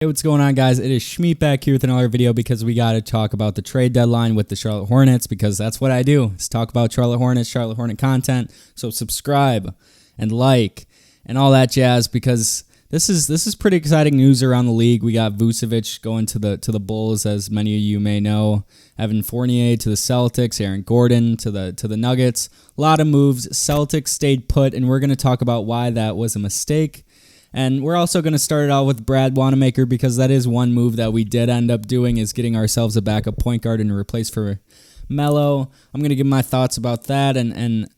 Hey, what's going on, guys? It is Shmeet back here with another video because we got to talk about the trade deadline with the Charlotte Hornets because that's what I do, is talk about Charlotte Hornets, Charlotte Hornet content. So subscribe and like and all that jazz because this is pretty exciting news around the league. We got Vucevic going to the Bulls, as many of you may know. Evan Fournier to the Celtics, Aaron Gordon to the Nuggets. A lot of moves. Celtics stayed put, and we're going to talk about why that was a mistake. And we're also going to start it out with Brad Wanamaker because that is one move that we did end up doing, is getting ourselves a backup point guard and a replace for Melo. I'm going to give my thoughts about that and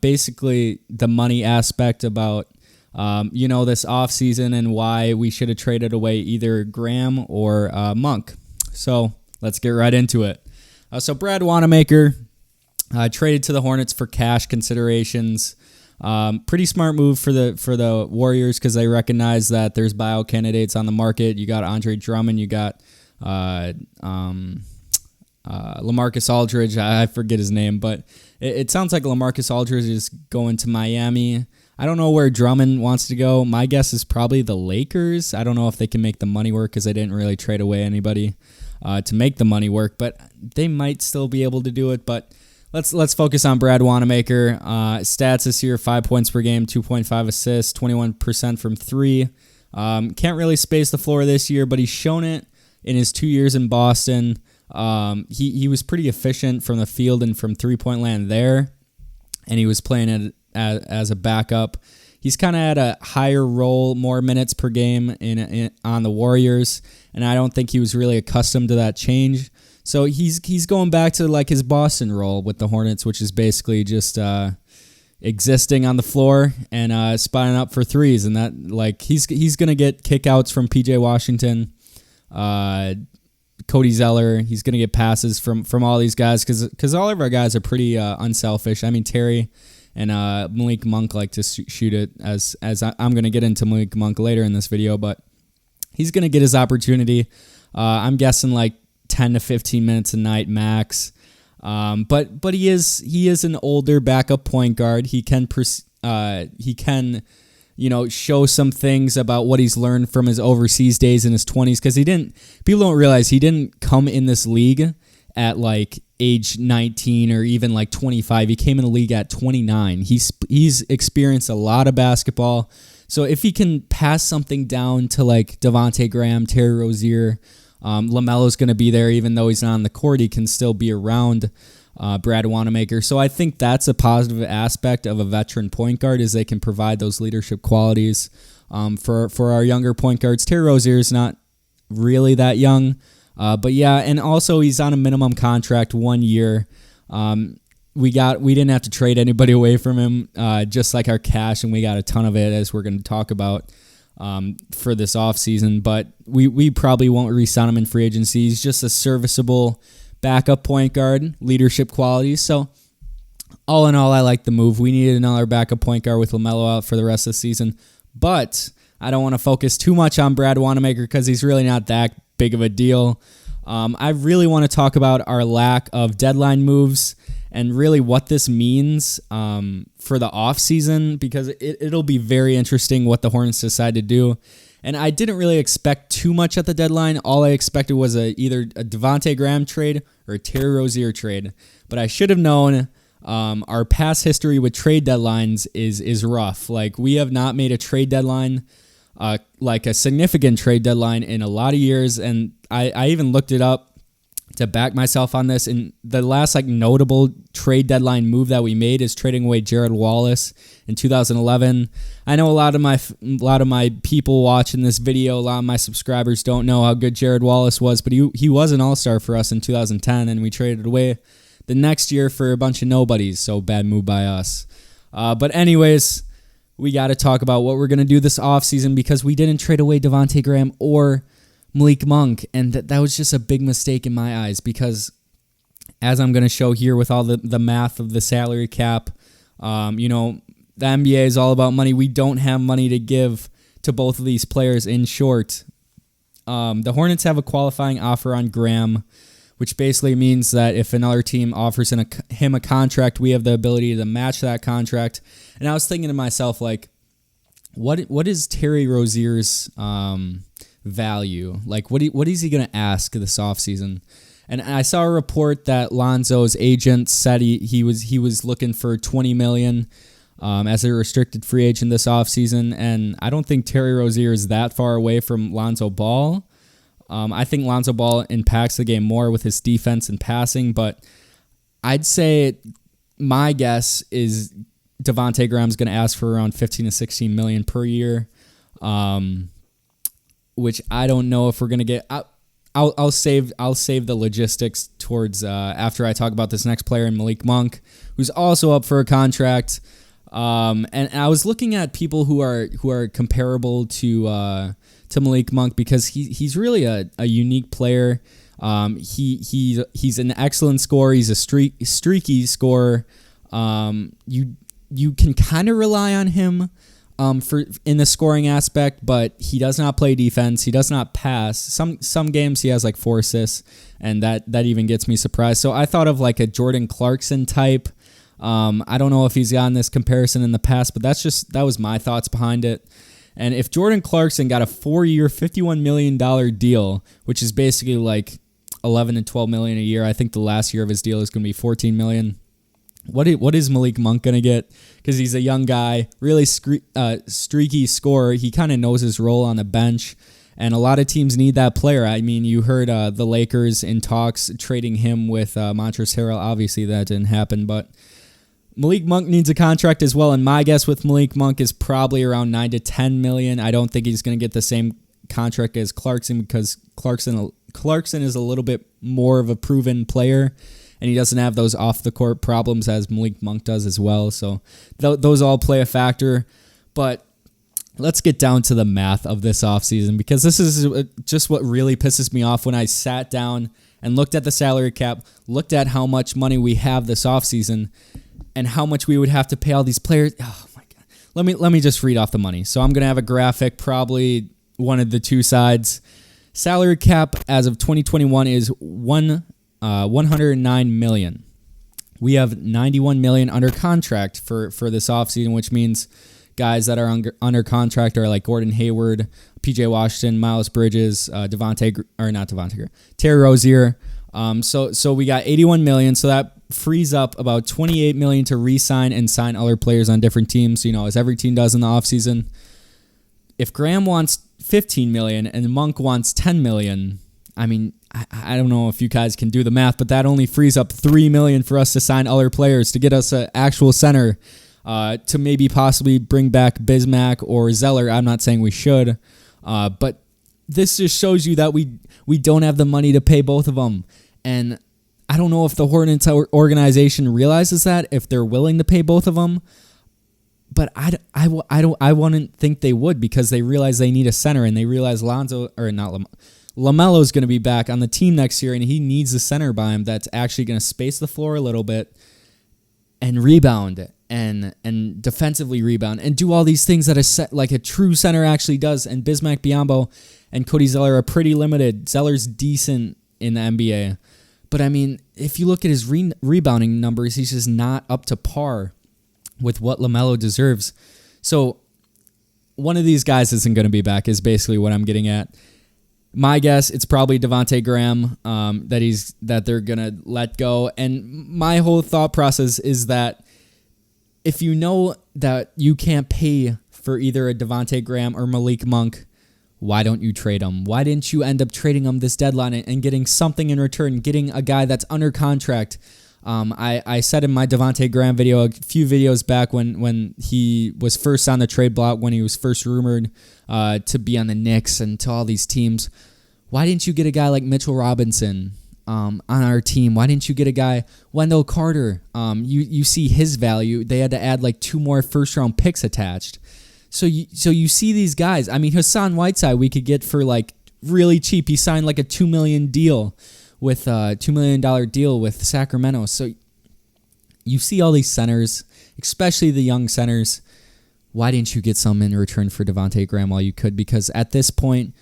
basically the money aspect about this offseason and why we should have traded away either Graham or Monk. So let's get right into it. So Brad Wanamaker traded to the Hornets for cash considerations. Pretty smart move for the Warriors because they recognize that there's buyout candidates on the market. You got Andre Drummond, you got LaMarcus Aldridge. I forget his name, but it sounds like LaMarcus Aldridge is going to Miami. I don't know where Drummond wants to go. My guess is probably the Lakers. I don't know if they can make the money work because they didn't really trade away anybody to make the money work, but they might still be able to do it. But Let's focus on Brad Wanamaker. Stats this year: 5 points per game, 2.5 assists, 21% from three. Can't really space the floor this year, but he's shown it in his 2 years in Boston. He was pretty efficient from the field and from three-point land there, and he was playing as a backup. He's kind of at a higher role, more minutes per game on the Warriors, and I don't think he was really accustomed to that change. So he's going back to like his Boston role with the Hornets, which is basically just existing on the floor and spotting up for threes, and that like he's gonna get kickouts from PJ Washington, Cody Zeller. He's gonna get passes from all these guys because all of our guys are pretty unselfish. I mean, Terry and Malik Monk like to shoot it, as I'm gonna get into Malik Monk later in this video, but he's gonna get his opportunity. I'm guessing like 10 to 15 minutes a night max. But he is an older backup point guard. He can show some things about what he's learned from his overseas days in his 20s, because people don't realize he didn't come in this league at like age 19 or even like 25. He came in the league at 29. He's experienced a lot of basketball. So if he can pass something down to like Devontae Graham, Terry Rozier, LaMelo's going to be there, even though he's not on the court. He can still be around Brad Wanamaker. So I think that's a positive aspect of a veteran point guard, is they can provide those leadership qualities for our younger point guards. Terry Rozier is not really that young, but yeah, and also he's on a minimum contract, 1 year. We didn't have to trade anybody away from him, just like our cash, and we got a ton of it, as we're going to talk about for this offseason, but we probably won't re-sign him in free agency. He's just a serviceable backup point guard, leadership qualities. So all in all, I like the move. We needed another backup point guard with LaMelo out for the rest of the season, but I don't want to focus too much on Brad Wanamaker because he's really not that big of a deal. I really want to talk about our lack of deadline moves and really what this means for the offseason, because it'll be very interesting what the Hornets decide to do. And I didn't really expect too much at the deadline. All I expected was either a Devontae Graham trade or a Terry Rozier trade. But I should have known our past history with trade deadlines is rough. Like, we have not made a trade deadline, like a significant trade deadline, in a lot of years. And I even looked it up to back myself on this. And the last notable trade deadline move that we made is trading away Jared Wallace in 2011. I know a lot of my people watching this video, a lot of my subscribers don't know how good Jared Wallace was, but he was an all-star for us in 2010, and we traded away the next year for a bunch of nobodies. So bad move by us. But anyways, we got to talk about what we're going to do this offseason, because we didn't trade away Devontae Graham or Malik Monk, and that was just a big mistake in my eyes, because as I'm going to show here with all the math of the salary cap, the NBA is all about money. We don't have money to give to both of these players. In short, the Hornets have a qualifying offer on Graham, which basically means that if another team offers him a contract, we have the ability to match that contract. And I was thinking to myself, like, what is Terry Rozier's value? Like, what is he going to ask this offseason? And I saw a report that Lonzo's agent said he was looking for $20 million as a restricted free agent this offseason, and I don't think Terry Rozier is that far away from Lonzo Ball. I think Lonzo Ball impacts the game more with his defense and passing, but I'd say my guess is Devontae Graham's going to ask for around 15 to 16 million per year, which I don't know if we're going to get. I'll save the logistics towards after I talk about this next player in Malik Monk, who's also up for a contract. And I was looking at people who are comparable to Malik Monk because he's really a unique player. He's an excellent scorer. He's a streaky scorer. You can kind of rely on him for in the scoring aspect, but he does not play defense. He does not pass. Some games he has like 4 assists, and that even gets me surprised. So I thought of like a Jordan Clarkson type. I don't know if he's gotten this comparison in the past, but that was my thoughts behind it. And if Jordan Clarkson got a 4-year, $51 million deal, which is basically like 11 and 12 million a year, I think the last year of his deal is going to be 14 million. What is Malik Monk going to get? Because he's a young guy, really streaky scorer. He kind of knows his role on the bench, and a lot of teams need that player. I mean, you heard the Lakers in talks trading him with Montrezl Harrell. Obviously, that didn't happen, but Malik Monk needs a contract as well, and my guess with Malik Monk is probably around 9 to 10 million. I don't think he's going to get the same contract as Clarkson because Clarkson is a little bit more of a proven player, and he doesn't have those off-the-court problems as Malik Monk does as well. So those all play a factor. But let's get down to the math of this offseason, because this is just what really pisses me off when I sat down and looked at the salary cap, looked at how much money we have this offseason, and how much we would have to pay all these players. Oh, my God. Let me just read off the money. So I'm going to have a graphic, probably one of the two sides. Salary cap as of 2021 is 109 million. We have 91 million under contract for this offseason, which means guys that are under contract are like Gordon Hayward, PJ Washington, Miles Bridges, Terry Rozier. So we got 81 million. So that frees up about 28 million to re-sign and sign other players on different teams, as every team does in the offseason. If Graham wants 15 million and Monk wants 10 million, I mean, I don't know if you guys can do the math, but that only frees up 3 million for us to sign other players, to get us an actual center, to maybe possibly bring back Bismack or Zeller. I'm not saying we should, but this just shows you that we don't have the money to pay both of them. And I don't know if the Hornets organization realizes that, if they're willing to pay both of them. But I wouldn't think they would, because they realize they need a center, and they realize LaMelo's going to be back on the team next year, and he needs a center by him that's actually going to space the floor a little bit and rebound and defensively rebound and do all these things that a true center actually does. And Bismack Biyombo and Cody Zeller are pretty limited. Zeller's decent in the NBA, but I mean, if you look at his rebounding numbers, he's just not up to par with what LaMelo deserves. So one of these guys isn't going to be back, is basically what I'm getting at. My guess, it's probably Devontae Graham that they're going to let go. And my whole thought process is that if you know that you can't pay for either a Devontae Graham or Malik Monk, why don't you trade them? Why didn't you end up trading them this deadline and getting something in return, getting a guy that's under contract? I said in my Devontae Graham video a few videos back when he was first on the trade block, when he was first rumored to be on the Knicks and to all these teams, why didn't you get a guy like Mitchell Robinson on our team? Why didn't you get a guy, Wendell Carter? You see his value. They had to add like 2 more first-round picks attached. So you see these guys. I mean, Hassan Whiteside we could get for like really cheap. He signed like a $2 million deal with a $2 million deal with Sacramento. So you see all these centers, especially the young centers. Why didn't you get some in return for Devontae Graham while you could? Because at this point,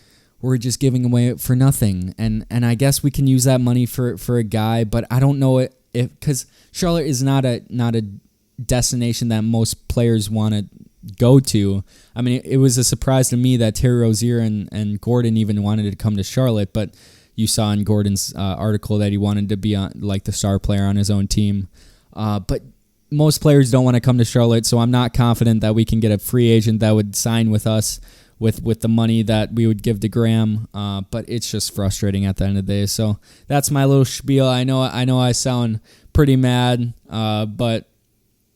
we're just giving away for nothing. And I guess we can use that money for a guy, but I don't know if, because Charlotte is not a destination that most players want to go to. I mean, it was a surprise to me that Terry Rozier and Gordon even wanted to come to Charlotte, but you saw in Gordon's article that he wanted to be on like the star player on his own team. But most players don't want to come to Charlotte, so I'm not confident that we can get a free agent that would sign with us with the money that we would give to Graham. But it's just frustrating at the end of the day. So that's my little spiel. I know I sound pretty mad, but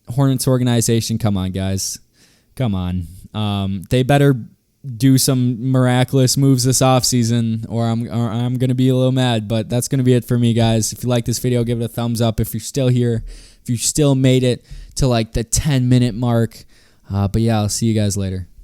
Hornets organization, come on, guys. Come on. They better do some miraculous moves this offseason, or I'm going to be a little mad. But that's going to be it for me, guys. If you like this video, give it a thumbs up. If you're still here, if you still made it to like the 10-minute mark. But yeah, I'll see you guys later.